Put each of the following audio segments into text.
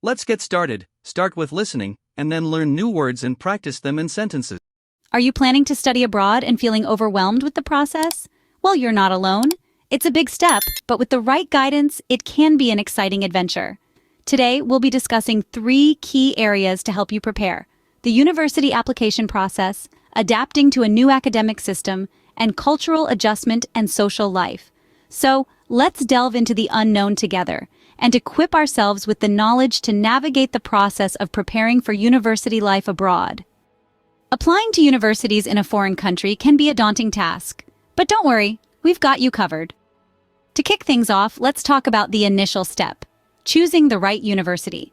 Let's get started. Start with listening, and then learn new words and practice them in sentences. Are you planning to study abroad and feeling overwhelmed with the process? Well, you're not alone. It's a big step, but with the right guidance, it can be an exciting adventure. Today, we'll be discussing 3 key areas to help you prepare: the university application process, adapting to a new academic system, and cultural adjustment and social life. So, let's delve into the unknown together and equip ourselves with the knowledge to navigate the process of preparing for university life abroad. Applying to universities in a foreign country can be a daunting task, but don't worry, we've got you covered. To kick things off, let's talk about the initial step: choosing the right university.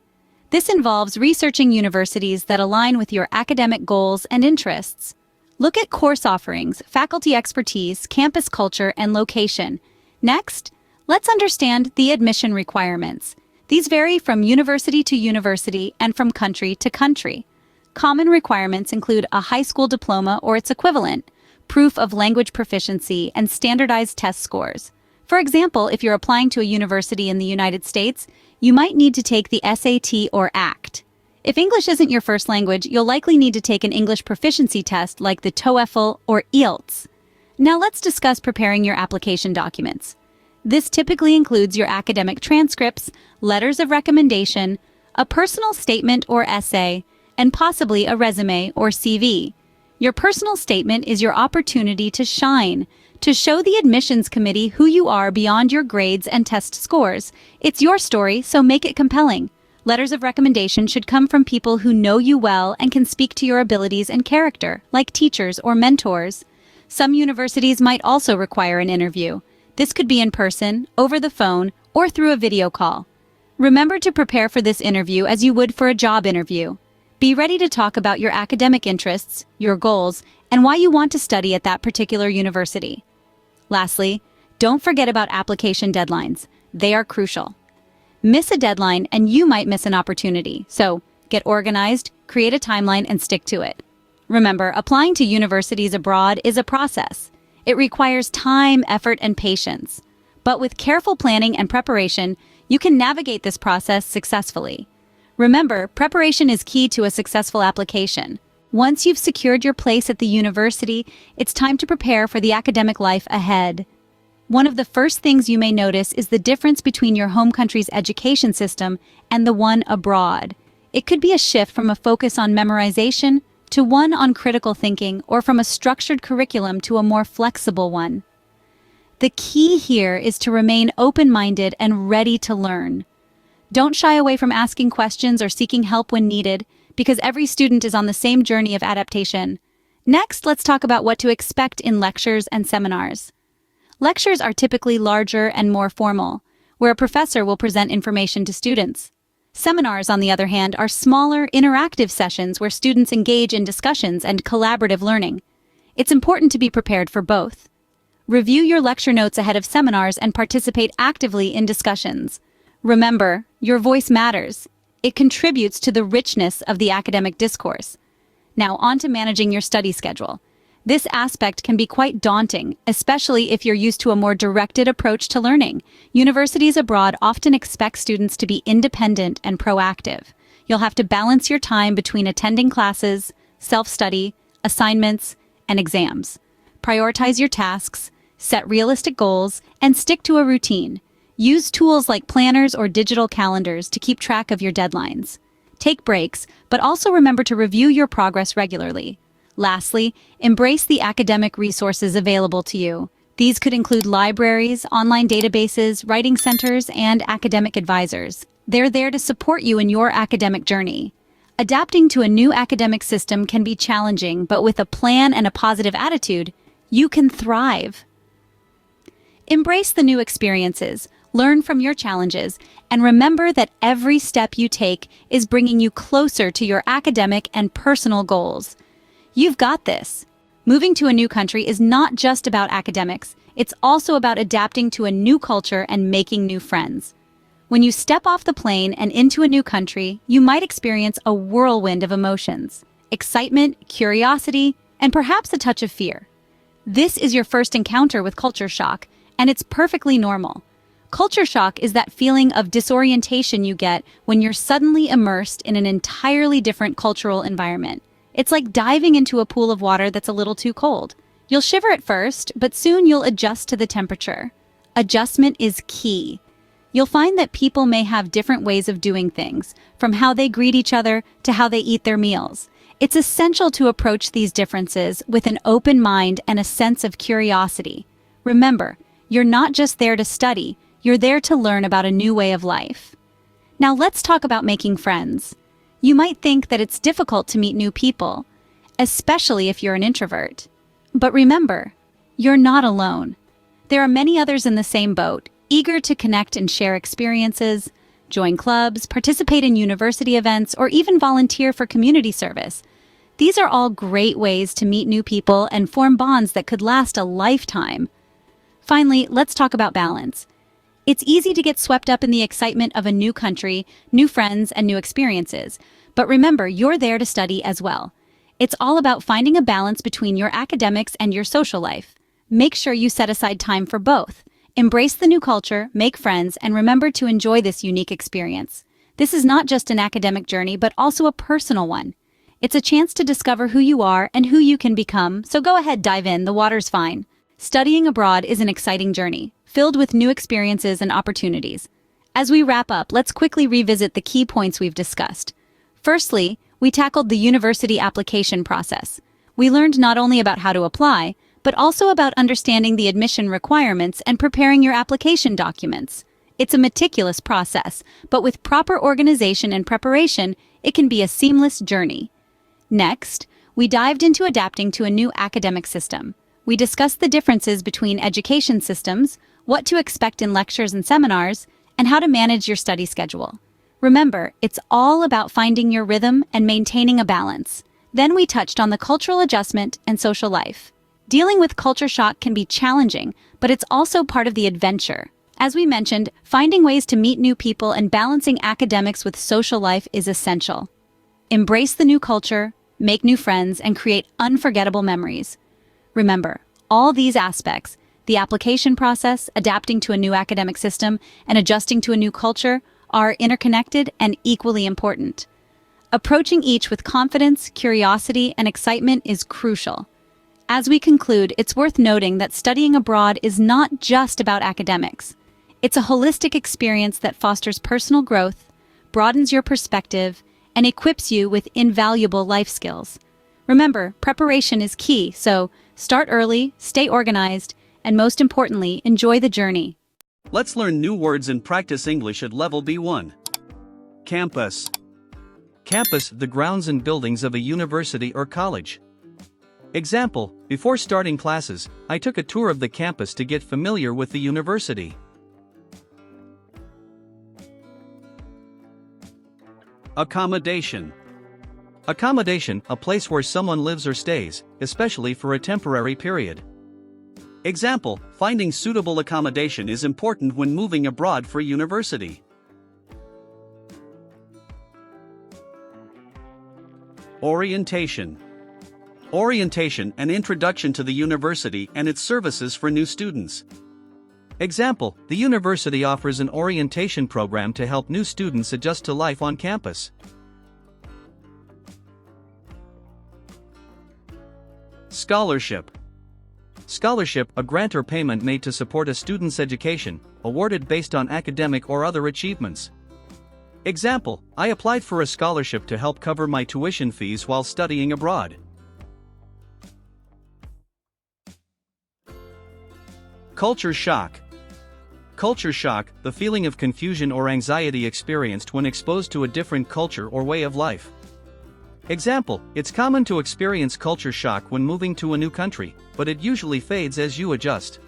This involves researching universities that align with your academic goals and interests. Look at course offerings, faculty expertise, campus culture, and location. Next, let's understand the admission requirements. These vary from university to university and from country to country. Common requirements include a high school diploma or its equivalent, proof of language proficiency, and standardized test scores. For example, if you're applying to a university in the United States, you might need to take the SAT or ACT. If English isn't your first language, you'll likely need to take an English proficiency test like the TOEFL or IELTS. Now let's discuss preparing your application documents. This typically includes your academic transcripts, letters of recommendation, a personal statement or essay, and possibly a resume or CV. Your personal statement is your opportunity to shine, to show the admissions committee who you are beyond your grades and test scores. It's your story, so make it compelling. Letters of recommendation should come from people who know you well and can speak to your abilities and character, like teachers or mentors. Some universities might also require an interview. This could be in person, over the phone, or through a video call. Remember to prepare for this interview as you would for a job interview. Be ready to talk about your academic interests, your goals, and why you want to study at that particular university. Lastly, don't forget about application deadlines. They are crucial. Miss a deadline and you might miss an opportunity, so get organized, create a timeline, and stick to it. Remember, applying to universities abroad is a process. It requires time, effort, and patience. But with careful planning and preparation, you can navigate this process successfully. Remember, preparation is key to a successful application. Once you've secured your place at the university, it's time to prepare for the academic life ahead. One of the first things you may notice is the difference between your home country's education system and the one abroad. It could be a shift from a focus on memorization to one on critical thinking, or from a structured curriculum to a more flexible one. The key here is to remain open-minded and ready to learn. Don't shy away from asking questions or seeking help when needed, because every student is on the same journey of adaptation. Next, let's talk about what to expect in lectures and seminars. Lectures are typically larger and more formal, where a professor will present information to students. Seminars, on the other hand, are smaller, interactive sessions where students engage in discussions and collaborative learning. It's important to be prepared for both. Review your lecture notes ahead of seminars and participate actively in discussions. Remember, your voice matters. It contributes to the richness of the academic discourse. Now, on to managing your study schedule. This aspect can be quite daunting, especially if you're used to a more directed approach to learning. Universities abroad often expect students to be independent and proactive. You'll have to balance your time between attending classes, self-study, assignments, and exams. Prioritize your tasks, set realistic goals, and stick to a routine. Use tools like planners or digital calendars to keep track of your deadlines. Take breaks, but also remember to review your progress regularly. Lastly, embrace the academic resources available to you. These could include libraries, online databases, writing centers, and academic advisors. They're there to support you in your academic journey. Adapting to a new academic system can be challenging, but with a plan and a positive attitude, you can thrive. Embrace the new experiences, learn from your challenges, and remember that every step you take is bringing you closer to your academic and personal goals. You've got this. Moving to a new country is not just about academics, it's also about adapting to a new culture and making new friends. When you step off the plane and into a new country, you might experience a whirlwind of emotions: excitement, curiosity, and perhaps a touch of fear. This is your first encounter with culture shock, and it's perfectly normal. Culture shock is that feeling of disorientation you get when you're suddenly immersed in an entirely different cultural environment. It's like diving into a pool of water that's a little too cold. You'll shiver at first, but soon you'll adjust to the temperature. Adjustment is key. You'll find that people may have different ways of doing things, from how they greet each other to how they eat their meals. It's essential to approach these differences with an open mind and a sense of curiosity. Remember, you're not just there to study, you're there to learn about a new way of life. Now let's talk about making friends. You might think that it's difficult to meet new people, especially if you're an introvert. But remember, you're not alone. There are many others in the same boat, eager to connect and share experiences, join clubs, participate in university events, or even volunteer for community service. These are all great ways to meet new people and form bonds that could last a lifetime. Finally, let's talk about balance. It's easy to get swept up in the excitement of a new country, new friends, and new experiences. But remember, you're there to study as well. It's all about finding a balance between your academics and your social life. Make sure you set aside time for both. Embrace the new culture, make friends, and remember to enjoy this unique experience. This is not just an academic journey, but also a personal one. It's a chance to discover who you are and who you can become, so go ahead, dive in, the water's fine. Studying abroad is an exciting journey, filled with new experiences and opportunities. As we wrap up, let's quickly revisit the key points we've discussed. Firstly, we tackled the university application process. We learned not only about how to apply, but also about understanding the admission requirements and preparing your application documents. It's a meticulous process, but with proper organization and preparation, it can be a seamless journey. Next, we dived into adapting to a new academic system. We discussed the differences between education systems, what to expect in lectures and seminars, and how to manage your study schedule. Remember, it's all about finding your rhythm and maintaining a balance. Then we touched on the cultural adjustment and social life. Dealing with culture shock can be challenging, but it's also part of the adventure. As we mentioned, finding ways to meet new people and balancing academics with social life is essential. Embrace the new culture, make new friends, and create unforgettable memories. Remember, all these aspects, the application process, adapting to a new academic system, and adjusting to a new culture, are interconnected and equally important. Approaching each with confidence, curiosity, and excitement is crucial. As we conclude, it's worth noting that studying abroad is not just about academics. It's a holistic experience that fosters personal growth, broadens your perspective, and equips you with invaluable life skills. Remember, preparation is key, so start early, stay organized, and most importantly, enjoy the journey. Let's learn new words and practice English at level B1. Campus. Campus, the grounds and buildings of a university or college. Example, before starting classes, I took a tour of the campus to get familiar with the university. Accommodation. Accommodation, a place where someone lives or stays, especially for a temporary period. Example, finding suitable accommodation is important when moving abroad for university. Orientation. Orientation, an introduction to the university and its services for new students. Example, the university offers an orientation program to help new students adjust to life on campus. Scholarship. Scholarship, a grant or payment made to support a student's education, awarded based on academic or other achievements. Example, I applied for a scholarship to help cover my tuition fees while studying abroad. Culture shock. Culture shock, the feeling of confusion or anxiety experienced when exposed to a different culture or way of life. Example, it's common to experience culture shock when moving to a new country, but it usually fades as you adjust.